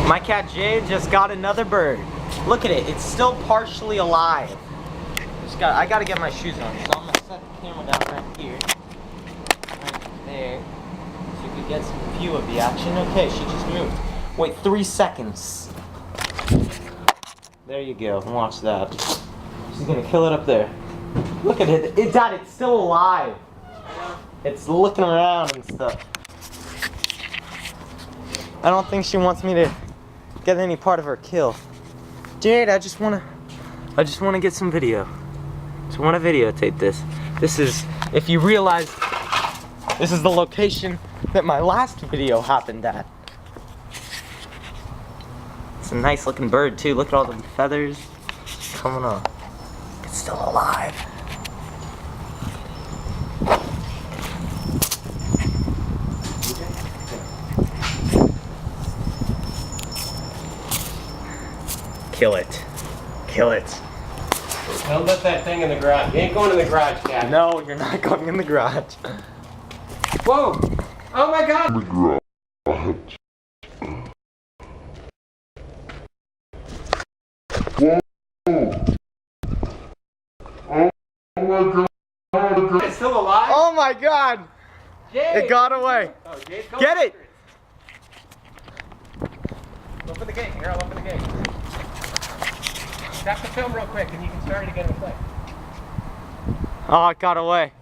My cat Jade just got another bird. Look at it, it's still partially alive. I gotta get my shoes on, so I'm gonna set the camera down right here. Right there. So you can get some view of the action. Okay, she just moved. Wait 3 seconds. There you go, watch that. She's gonna kill it up there. Look at it, Dad, it's still alive. It's looking around and stuff. I don't think she wants me to get any part of her kill. Jade, I just wanna get some video. Just wanna videotape this. This is, if you realize, this is the location that my last video happened at. It's a nice looking bird too. Look at all the feathers coming on. It's still alive. Kill it. Kill it. Don't let that thing in the garage. You ain't going in the garage, Cat. No, you're not going in the garage. Whoa! Oh my God! Whoa! Oh my God! It's still alive? Oh my God! Jade. It got away. Oh, Jade's going Get it! Open the gate. Here, I'll open the gate. Tap the film real quick and you can start it again in play. Oh, it got away.